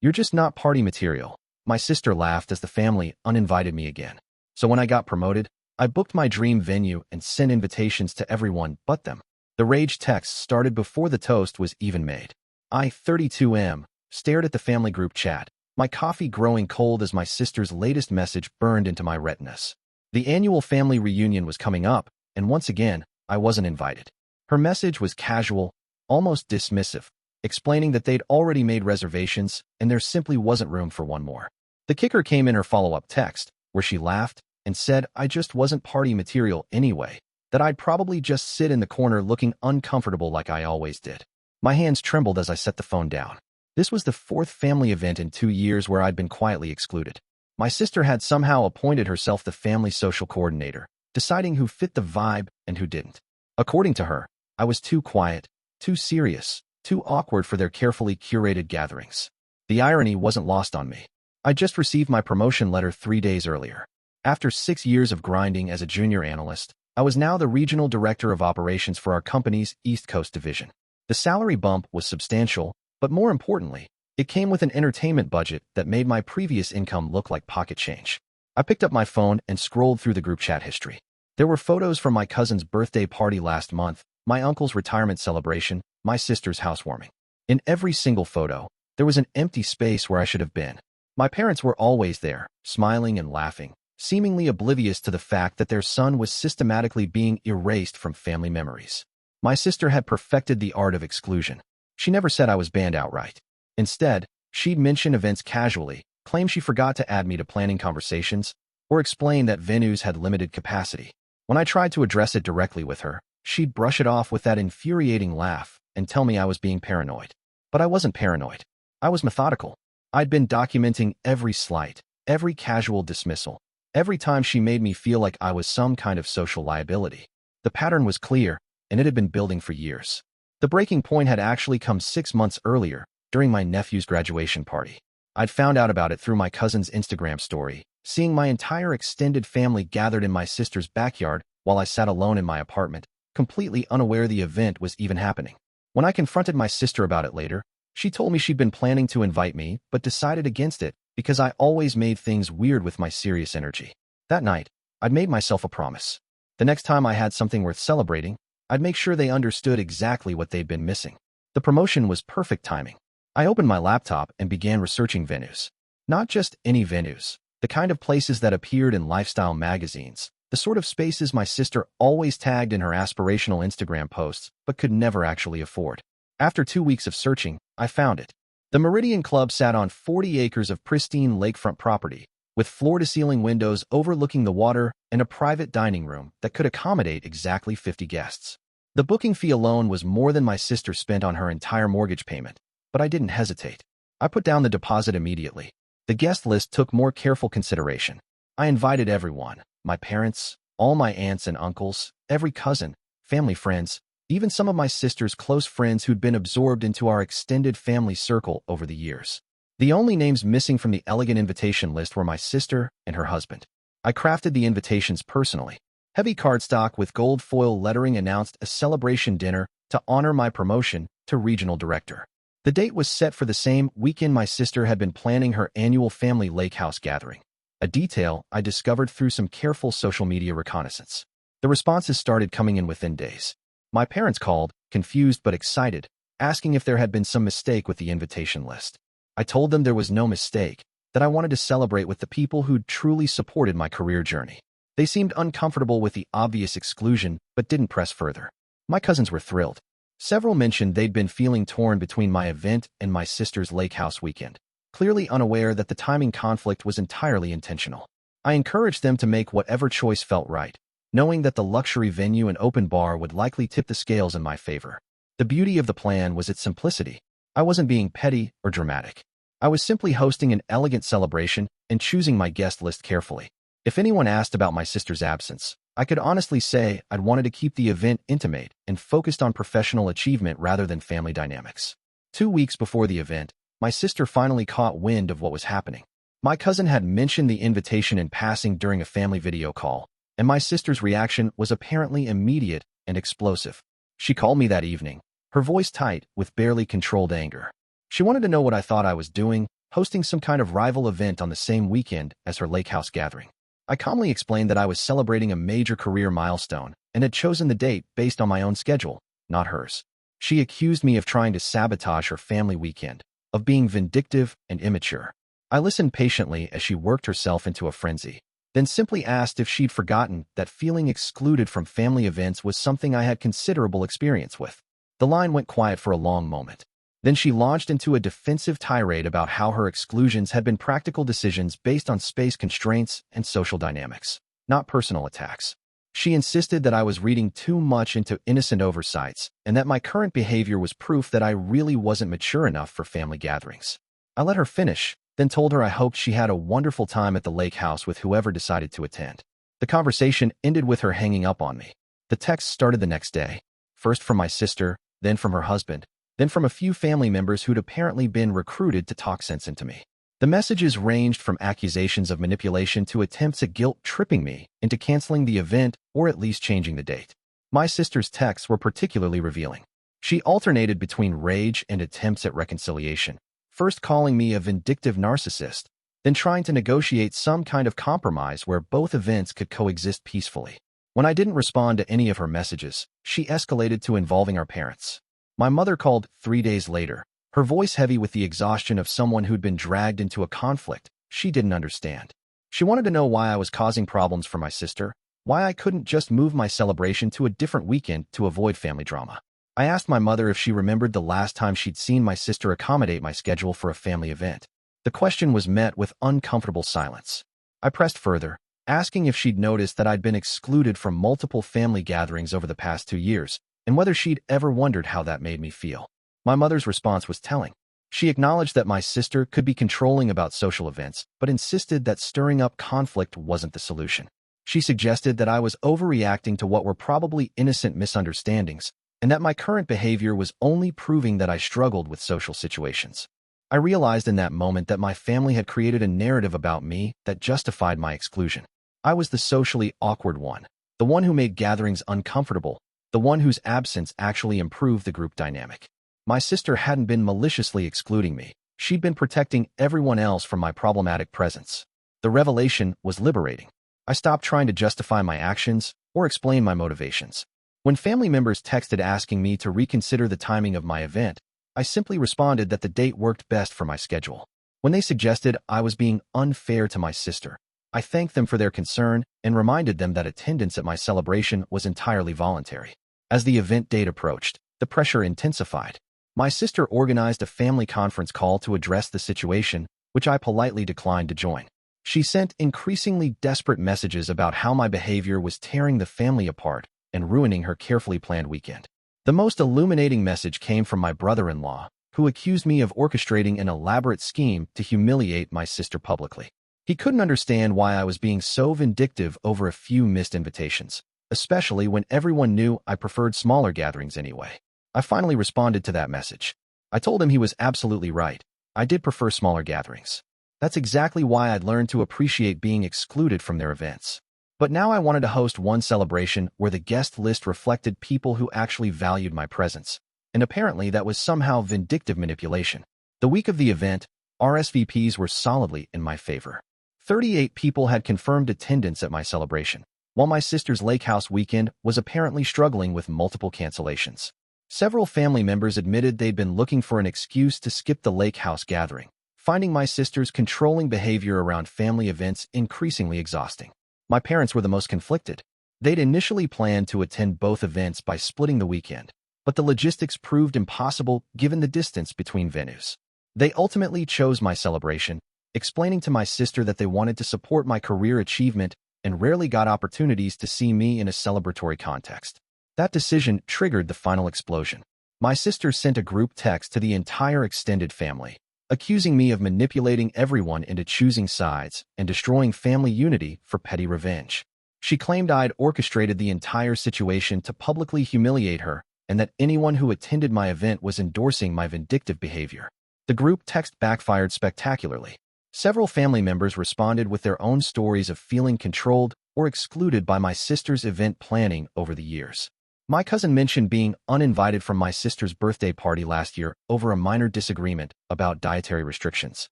"You're just not party material." My sister laughed as the family uninvited me again. So when I got promoted, I booked my dream venue and sent invitations to everyone but them. The rage text started before the toast was even made. I, 32M, stared at the family group chat, my coffee growing cold as my sister's latest message burned into my retinas. The annual family reunion was coming up, and once again, I wasn't invited. Her message was casual, almost dismissive, explaining that they'd already made reservations and there simply wasn't room for one more. The kicker came in her follow-up text, where she laughed and said I just wasn't party material anyway, that I'd probably just sit in the corner looking uncomfortable like I always did. My hands trembled as I set the phone down. This was the fourth family event in 2 years where I'd been quietly excluded. My sister had somehow appointed herself the family social coordinator, deciding who fit the vibe and who didn't. According to her, I was too quiet, too serious, too awkward for their carefully curated gatherings. The irony wasn't lost on me. I just received my promotion letter 3 days earlier. After 6 years of grinding as a junior analyst, I was now the regional director of operations for our company's East Coast division. The salary bump was substantial, but more importantly, it came with an entertainment budget that made my previous income look like pocket change. I picked up my phone and scrolled through the group chat history. There were photos from my cousin's birthday party last month, my uncle's retirement celebration, my sister's housewarming. In every single photo, there was an empty space where I should have been. My parents were always there, smiling and laughing, seemingly oblivious to the fact that their son was systematically being erased from family memories. My sister had perfected the art of exclusion. She never said I was banned outright. Instead, she'd mention events casually, claim she forgot to add me to planning conversations, or explain that venues had limited capacity. When I tried to address it directly with her, she'd brush it off with that infuriating laugh and tell me I was being paranoid. But I wasn't paranoid. I was methodical. I'd been documenting every slight, every casual dismissal, every time she made me feel like I was some kind of social liability. The pattern was clear, and it had been building for years. The breaking point had actually come 6 months earlier, during my nephew's graduation party. I'd found out about it through my cousin's Instagram story, seeing my entire extended family gathered in my sister's backyard while I sat alone in my apartment, completely unaware the event was even happening. When I confronted my sister about it later, she told me she'd been planning to invite me but decided against it because I always made things weird with my serious energy. That night, I'd made myself a promise. The next time I had something worth celebrating, I'd make sure they understood exactly what they'd been missing. The promotion was perfect timing. I opened my laptop and began researching venues. Not just any venues, the kind of places that appeared in lifestyle magazines, the sort of spaces my sister always tagged in her aspirational Instagram posts but could never actually afford. After 2 weeks of searching, I found it. The Meridian Club sat on 40 acres of pristine lakefront property, with floor-to-ceiling windows overlooking the water and a private dining room that could accommodate exactly 50 guests. The booking fee alone was more than my sister spent on her entire mortgage payment, but I didn't hesitate. I put down the deposit immediately. The guest list took more careful consideration. I invited everyone, my parents, all my aunts and uncles, every cousin, family friends, even some of my sister's close friends who'd been absorbed into our extended family circle over the years. The only names missing from the elegant invitation list were my sister and her husband. I crafted the invitations personally. Heavy cardstock with gold foil lettering announced a celebration dinner to honor my promotion to regional director. The date was set for the same weekend my sister had been planning her annual family lake house gathering, a detail I discovered through some careful social media reconnaissance. The responses started coming in within days. My parents called, confused but excited, asking if there had been some mistake with the invitation list. I told them there was no mistake, that I wanted to celebrate with the people who'd truly supported my career journey. They seemed uncomfortable with the obvious exclusion, but didn't press further. My cousins were thrilled. Several mentioned they'd been feeling torn between my event and my sister's lake house weekend, clearly unaware that the timing conflict was entirely intentional. I encouraged them to make whatever choice felt right, knowing that the luxury venue and open bar would likely tip the scales in my favor. The beauty of the plan was its simplicity. I wasn't being petty or dramatic. I was simply hosting an elegant celebration and choosing my guest list carefully. If anyone asked about my sister's absence, I could honestly say I'd wanted to keep the event intimate and focused on professional achievement rather than family dynamics. 2 weeks before the event, my sister finally caught wind of what was happening. My cousin had mentioned the invitation in passing during a family video call, and my sister's reaction was apparently immediate and explosive. She called me that evening, her voice tight with barely controlled anger. She wanted to know what I thought I was doing, hosting some kind of rival event on the same weekend as her lake house gathering. I calmly explained that I was celebrating a major career milestone and had chosen the date based on my own schedule, not hers. She accused me of trying to sabotage her family weekend, of being vindictive and immature. I listened patiently as she worked herself into a frenzy, then simply asked if she'd forgotten that feeling excluded from family events was something I had considerable experience with. The line went quiet for a long moment. Then she launched into a defensive tirade about how her exclusions had been practical decisions based on space constraints and social dynamics, not personal attacks. She insisted that I was reading too much into innocent oversights and that my current behavior was proof that I really wasn't mature enough for family gatherings. I let her finish, then told her I hoped she had a wonderful time at the lake house with whoever decided to attend. The conversation ended with her hanging up on me. The texts started the next day, first from my sister, then from her husband, then from a few family members who'd apparently been recruited to talk sense into me. The messages ranged from accusations of manipulation to attempts at guilt-tripping me into canceling the event or at least changing the date. My sister's texts were particularly revealing. She alternated between rage and attempts at reconciliation, first calling me a vindictive narcissist, then trying to negotiate some kind of compromise where both events could coexist peacefully. When I didn't respond to any of her messages, she escalated to involving our parents. My mother called 3 days later, her voice heavy with the exhaustion of someone who'd been dragged into a conflict she didn't understand. She wanted to know why I was causing problems for my sister, why I couldn't just move my celebration to a different weekend to avoid family drama. I asked my mother if she remembered the last time she'd seen my sister accommodate my schedule for a family event. The question was met with uncomfortable silence. I pressed further, asking if she'd noticed that I'd been excluded from multiple family gatherings over the past 2 years, and whether she'd ever wondered how that made me feel. My mother's response was telling. She acknowledged that my sister could be controlling about social events, but insisted that stirring up conflict wasn't the solution. She suggested that I was overreacting to what were probably innocent misunderstandings, and that my current behavior was only proving that I struggled with social situations. I realized in that moment that my family had created a narrative about me that justified my exclusion. I was the socially awkward one, the one who made gatherings uncomfortable, the one whose absence actually improved the group dynamic. My sister hadn't been maliciously excluding me. She'd been protecting everyone else from my problematic presence. The revelation was liberating. I stopped trying to justify my actions or explain my motivations. When family members texted asking me to reconsider the timing of my event, I simply responded that the date worked best for my schedule. When they suggested I was being unfair to my sister, I thanked them for their concern and reminded them that attendance at my celebration was entirely voluntary. As the event date approached, the pressure intensified. My sister organized a family conference call to address the situation, which I politely declined to join. She sent increasingly desperate messages about how my behavior was tearing the family apart and ruining her carefully planned weekend. The most illuminating message came from my brother-in-law, who accused me of orchestrating an elaborate scheme to humiliate my sister publicly. He couldn't understand why I was being so vindictive over a few missed invitations, especially when everyone knew I preferred smaller gatherings anyway. I finally responded to that message. I told him he was absolutely right. I did prefer smaller gatherings. That's exactly why I'd learned to appreciate being excluded from their events. But now I wanted to host one celebration where the guest list reflected people who actually valued my presence, and apparently that was somehow vindictive manipulation. The week of the event, RSVPs were solidly in my favor. 38 people had confirmed attendance at my celebration, while my sister's lake house weekend was apparently struggling with multiple cancellations. Several family members admitted they'd been looking for an excuse to skip the lake house gathering, finding my sister's controlling behavior around family events increasingly exhausting. My parents were the most conflicted. They'd initially planned to attend both events by splitting the weekend, but the logistics proved impossible given the distance between venues. They ultimately chose my celebration, explaining to my sister that they wanted to support my career achievement and rarely got opportunities to see me in a celebratory context. That decision triggered the final explosion. My sister sent a group text to the entire extended family, accusing me of manipulating everyone into choosing sides and destroying family unity for petty revenge. She claimed I'd orchestrated the entire situation to publicly humiliate her and that anyone who attended my event was endorsing my vindictive behavior. The group text backfired spectacularly. Several family members responded with their own stories of feeling controlled or excluded by my sister's event planning over the years. My cousin mentioned being uninvited from my sister's birthday party last year over a minor disagreement about dietary restrictions.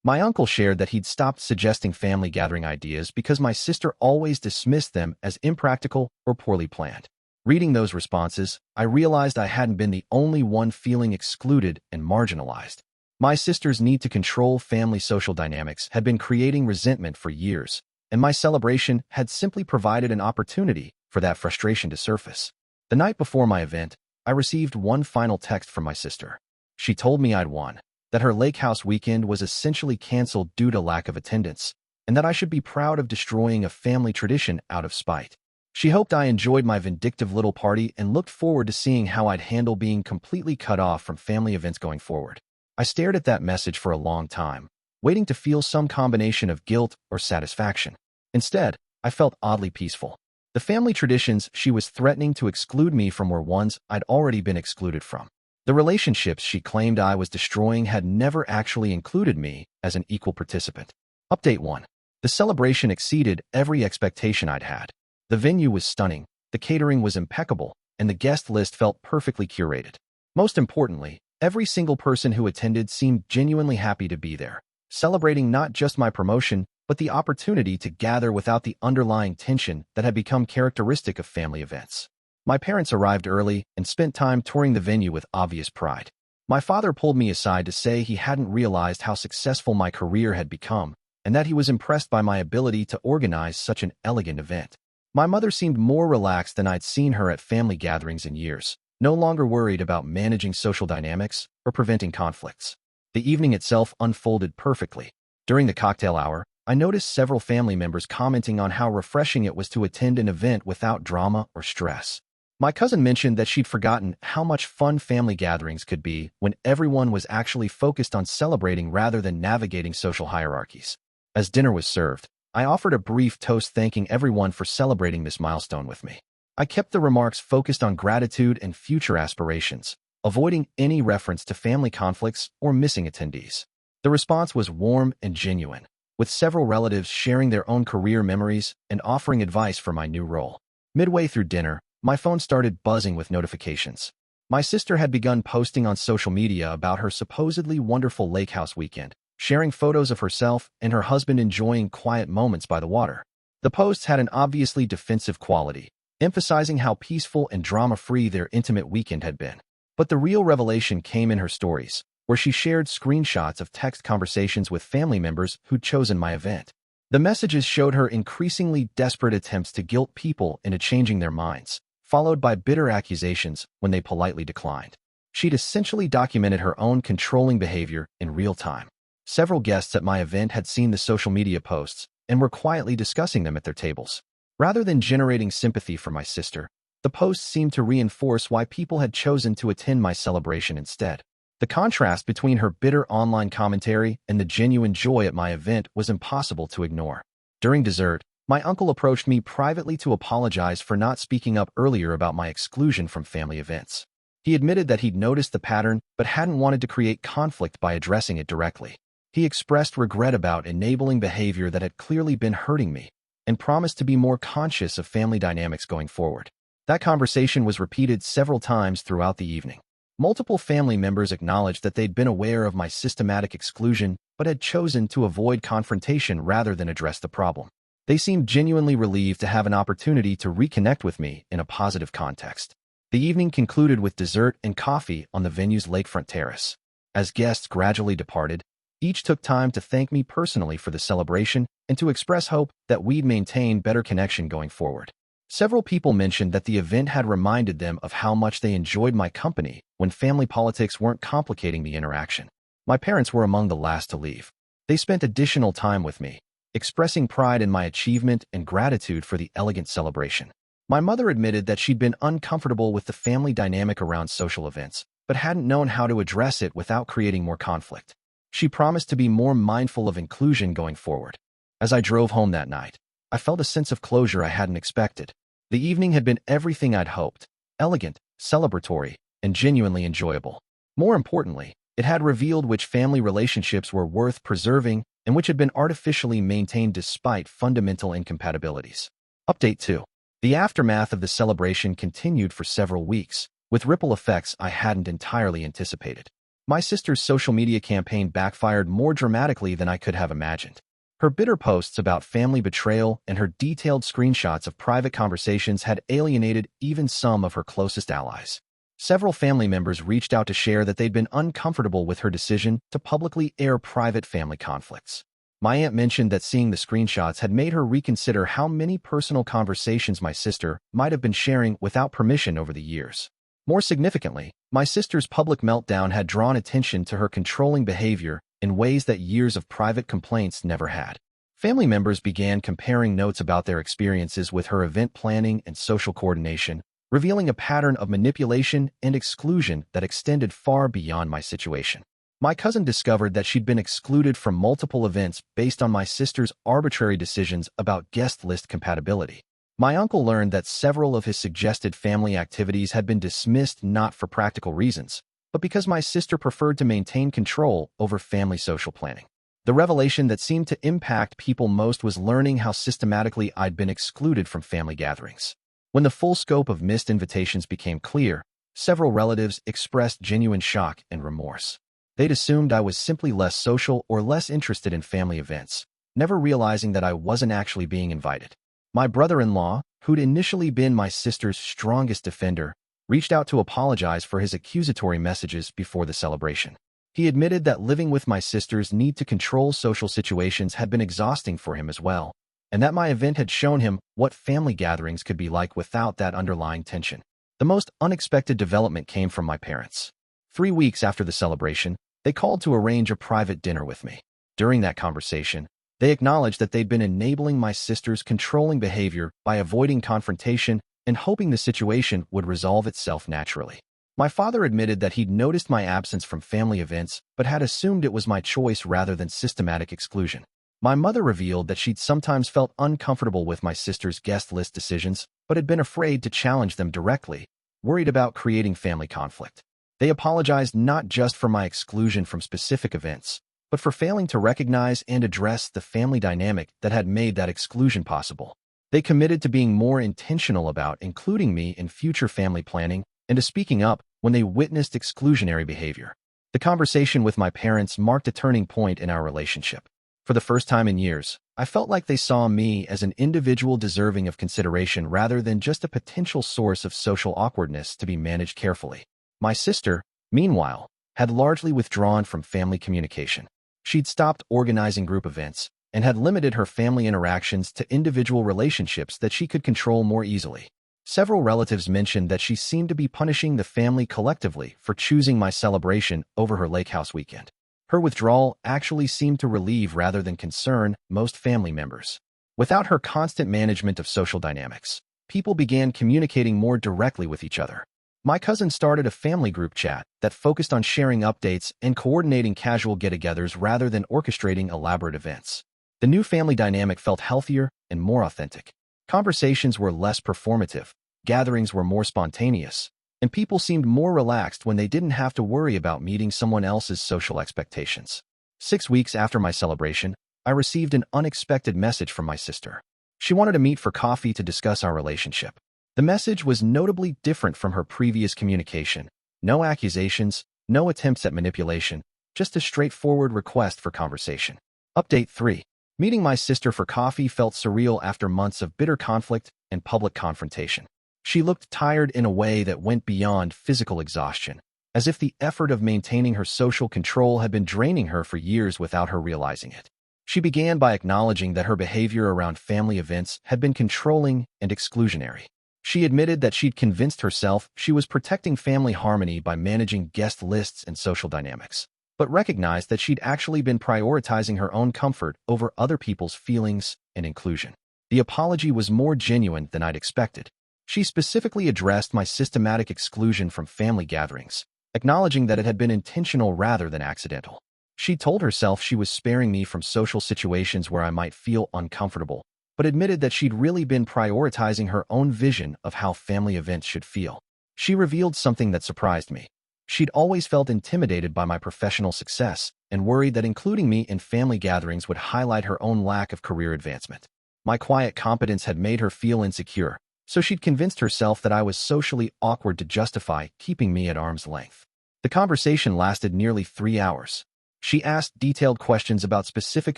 My uncle shared that he'd stopped suggesting family gathering ideas because my sister always dismissed them as impractical or poorly planned. Reading those responses, I realized I hadn't been the only one feeling excluded and marginalized. My sister's need to control family social dynamics had been creating resentment for years, and my celebration had simply provided an opportunity for that frustration to surface. The night before my event, I received one final text from my sister. She told me I'd won, that her lake house weekend was essentially canceled due to lack of attendance, and that I should be proud of destroying a family tradition out of spite. She hoped I enjoyed my vindictive little party and looked forward to seeing how I'd handle being completely cut off from family events going forward. I stared at that message for a long time, waiting to feel some combination of guilt or satisfaction. Instead, I felt oddly peaceful. The family traditions she was threatening to exclude me from were ones I'd already been excluded from. The relationships she claimed I was destroying had never actually included me as an equal participant. Update 1. The celebration exceeded every expectation I'd had. The venue was stunning, the catering was impeccable, and the guest list felt perfectly curated. Most importantly, every single person who attended seemed genuinely happy to be there, celebrating not just my promotion, but the opportunity to gather without the underlying tension that had become characteristic of family events. My parents arrived early and spent time touring the venue with obvious pride. My father pulled me aside to say he hadn't realized how successful my career had become, and that he was impressed by my ability to organize such an elegant event. My mother seemed more relaxed than I'd seen her at family gatherings in years, no longer worried about managing social dynamics or preventing conflicts. The evening itself unfolded perfectly. During the cocktail hour, I noticed several family members commenting on how refreshing it was to attend an event without drama or stress. My cousin mentioned that she'd forgotten how much fun family gatherings could be when everyone was actually focused on celebrating rather than navigating social hierarchies. As dinner was served, I offered a brief toast thanking everyone for celebrating this milestone with me. I kept the remarks focused on gratitude and future aspirations, avoiding any reference to family conflicts or missing attendees. The response was warm and genuine, with several relatives sharing their own career memories and offering advice for my new role. Midway through dinner, my phone started buzzing with notifications. My sister had begun posting on social media about her supposedly wonderful lake house weekend, sharing photos of herself and her husband enjoying quiet moments by the water. The posts had an obviously defensive quality, emphasizing how peaceful and drama-free their intimate weekend had been. But the real revelation came in her stories, where she shared screenshots of text conversations with family members who'd chosen my event. The messages showed her increasingly desperate attempts to guilt people into changing their minds, followed by bitter accusations when they politely declined. She'd essentially documented her own controlling behavior in real time. Several guests at my event had seen the social media posts and were quietly discussing them at their tables. Rather than generating sympathy for my sister, the posts seemed to reinforce why people had chosen to attend my celebration instead. The contrast between her bitter online commentary and the genuine joy at my event was impossible to ignore. During dessert, my uncle approached me privately to apologize for not speaking up earlier about my exclusion from family events. He admitted that he'd noticed the pattern but hadn't wanted to create conflict by addressing it directly. He expressed regret about enabling behavior that had clearly been hurting me and promised to be more conscious of family dynamics going forward. That conversation was repeated several times throughout the evening. Multiple family members acknowledged that they'd been aware of my systematic exclusion but had chosen to avoid confrontation rather than address the problem. They seemed genuinely relieved to have an opportunity to reconnect with me in a positive context. The evening concluded with dessert and coffee on the venue's lakefront terrace. As guests gradually departed, each took time to thank me personally for the celebration and to express hope that we'd maintain better connection going forward. Several people mentioned that the event had reminded them of how much they enjoyed my company when family politics weren't complicating the interaction. My parents were among the last to leave. They spent additional time with me, expressing pride in my achievement and gratitude for the elegant celebration. My mother admitted that she'd been uncomfortable with the family dynamic around social events, but hadn't known how to address it without creating more conflict. She promised to be more mindful of inclusion going forward. As I drove home that night, I felt a sense of closure I hadn't expected. The evening had been everything I'd hoped: elegant, celebratory, and genuinely enjoyable. More importantly, it had revealed which family relationships were worth preserving and which had been artificially maintained despite fundamental incompatibilities. Update 2. The aftermath of the celebration continued for several weeks, with ripple effects I hadn't entirely anticipated. My sister's social media campaign backfired more dramatically than I could have imagined. Her bitter posts about family betrayal and her detailed screenshots of private conversations had alienated even some of her closest allies. Several family members reached out to share that they'd been uncomfortable with her decision to publicly air private family conflicts. My aunt mentioned that seeing the screenshots had made her reconsider how many personal conversations my sister might have been sharing without permission over the years. More significantly, my sister's public meltdown had drawn attention to her controlling behavior in ways that years of private complaints never had. Family members began comparing notes about their experiences with her event planning and social coordination, revealing a pattern of manipulation and exclusion that extended far beyond my situation. My cousin discovered that she'd been excluded from multiple events based on my sister's arbitrary decisions about guest list compatibility. My uncle learned that several of his suggested family activities had been dismissed not for practical reasons, but because my sister preferred to maintain control over family social planning. The revelation that seemed to impact people most was learning how systematically I'd been excluded from family gatherings. When the full scope of missed invitations became clear, several relatives expressed genuine shock and remorse. They'd assumed I was simply less social or less interested in family events, never realizing that I wasn't actually being invited. My brother-in-law, who'd initially been my sister's strongest defender, reached out to apologize for his accusatory messages before the celebration. He admitted that living with my sister's need to control social situations had been exhausting for him as well, and that my event had shown him what family gatherings could be like without that underlying tension. The most unexpected development came from my parents. 3 weeks after the celebration, they called to arrange a private dinner with me. During that conversation, they acknowledged that they'd been enabling my sister's controlling behavior by avoiding confrontation and hoping the situation would resolve itself naturally. My father admitted that he'd noticed my absence from family events, but had assumed it was my choice rather than systematic exclusion. My mother revealed that she'd sometimes felt uncomfortable with my sister's guest list decisions, but had been afraid to challenge them directly, worried about creating family conflict. They apologized not just for my exclusion from specific events, but for failing to recognize and address the family dynamic that had made that exclusion possible. They committed to being more intentional about including me in future family planning and to speaking up when they witnessed exclusionary behavior. The conversation with my parents marked a turning point in our relationship. For the first time in years, I felt like they saw me as an individual deserving of consideration rather than just a potential source of social awkwardness to be managed carefully. My sister, meanwhile, had largely withdrawn from family communication. She'd stopped organizing group events and had limited her family interactions to individual relationships that she could control more easily. Several relatives mentioned that she seemed to be punishing the family collectively for choosing my celebration over her lake house weekend. Her withdrawal actually seemed to relieve rather than concern most family members. Without her constant management of social dynamics, people began communicating more directly with each other. My cousin started a family group chat that focused on sharing updates and coordinating casual get-togethers rather than orchestrating elaborate events. The new family dynamic felt healthier and more authentic. Conversations were less performative, gatherings were more spontaneous, and people seemed more relaxed when they didn't have to worry about meeting someone else's social expectations. 6 weeks after my celebration, I received an unexpected message from my sister. She wanted to meet for coffee to discuss our relationship. The message was notably different from her previous communication. No accusations, no attempts at manipulation, just a straightforward request for conversation. Update 3. Meeting my sister for coffee felt surreal after months of bitter conflict and public confrontation. She looked tired in a way that went beyond physical exhaustion, as if the effort of maintaining her social control had been draining her for years without her realizing it. She began by acknowledging that her behavior around family events had been controlling and exclusionary. She admitted that she'd convinced herself she was protecting family harmony by managing guest lists and social dynamics, but recognized that she'd actually been prioritizing her own comfort over other people's feelings and inclusion. The apology was more genuine than I'd expected. She specifically addressed my systematic exclusion from family gatherings, acknowledging that it had been intentional rather than accidental. She told herself she was sparing me from social situations where I might feel uncomfortable, but admitted that she'd really been prioritizing her own vision of how family events should feel. She revealed something that surprised me. She'd always felt intimidated by my professional success and worried that including me in family gatherings would highlight her own lack of career advancement. My quiet competence had made her feel insecure, so she'd convinced herself that I was socially awkward to justify keeping me at arm's length. The conversation lasted nearly 3 hours. She asked detailed questions about specific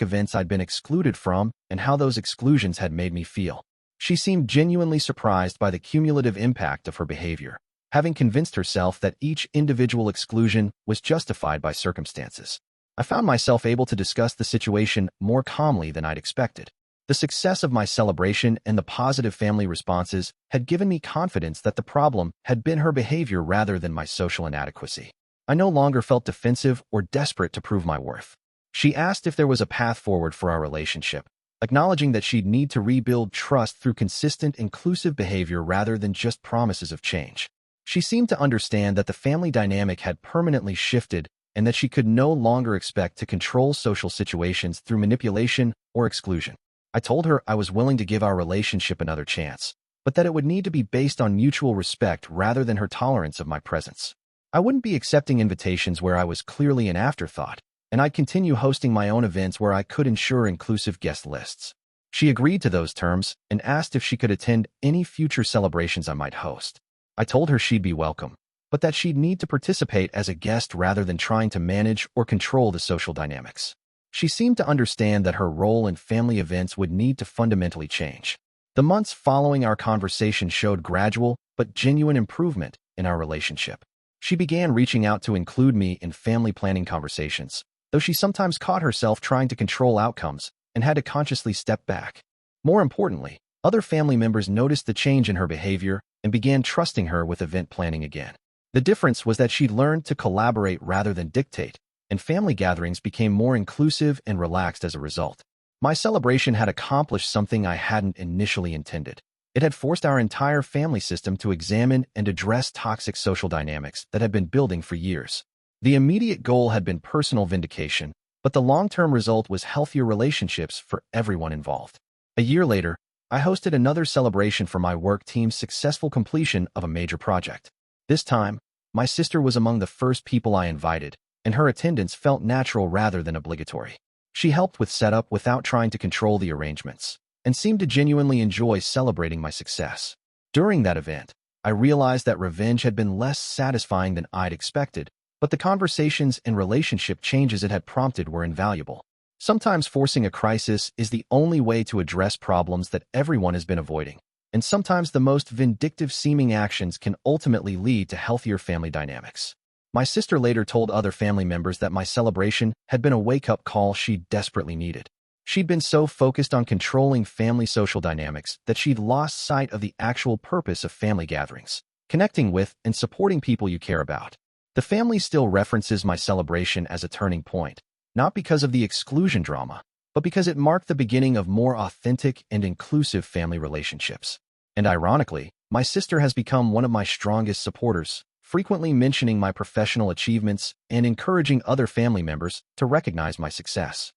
events I'd been excluded from and how those exclusions had made me feel. She seemed genuinely surprised by the cumulative impact of her behavior, having convinced herself that each individual exclusion was justified by circumstances. I found myself able to discuss the situation more calmly than I'd expected. The success of my celebration and the positive family responses had given me confidence that the problem had been her behavior rather than my social inadequacy. I no longer felt defensive or desperate to prove my worth. She asked if there was a path forward for our relationship, acknowledging that she'd need to rebuild trust through consistent, inclusive behavior rather than just promises of change. She seemed to understand that the family dynamic had permanently shifted and that she could no longer expect to control social situations through manipulation or exclusion. I told her I was willing to give our relationship another chance, but that it would need to be based on mutual respect rather than her tolerance of my presence. I wouldn't be accepting invitations where I was clearly an afterthought, and I'd continue hosting my own events where I could ensure inclusive guest lists. She agreed to those terms and asked if she could attend any future celebrations I might host. I told her she'd be welcome, but that she'd need to participate as a guest rather than trying to manage or control the social dynamics. She seemed to understand that her role in family events would need to fundamentally change. The months following our conversation showed gradual but genuine improvement in our relationship. She began reaching out to include me in family planning conversations, though she sometimes caught herself trying to control outcomes and had to consciously step back. More importantly, other family members noticed the change in her behavior and began trusting her with event planning again. The difference was that she'd learned to collaborate rather than dictate, and family gatherings became more inclusive and relaxed as a result. My celebration had accomplished something I hadn't initially intended. It had forced our entire family system to examine and address toxic social dynamics that had been building for years. The immediate goal had been personal vindication, but the long-term result was healthier relationships for everyone involved. A year later, I hosted another celebration for my work team's successful completion of a major project. This time, my sister was among the first people I invited, and her attendance felt natural rather than obligatory. She helped with setup without trying to control the arrangements, and seemed to genuinely enjoy celebrating my success. During that event, I realized that revenge had been less satisfying than I'd expected, but the conversations and relationship changes it had prompted were invaluable. Sometimes forcing a crisis is the only way to address problems that everyone has been avoiding, and sometimes the most vindictive-seeming actions can ultimately lead to healthier family dynamics. My sister later told other family members that my celebration had been a wake-up call she desperately needed. She'd been so focused on controlling family social dynamics that she'd lost sight of the actual purpose of family gatherings, connecting with and supporting people you care about. The family still references my celebration as a turning point, not because of the exclusion drama, but because it marked the beginning of more authentic and inclusive family relationships. And ironically, my sister has become one of my strongest supporters, frequently mentioning my professional achievements and encouraging other family members to recognize my success.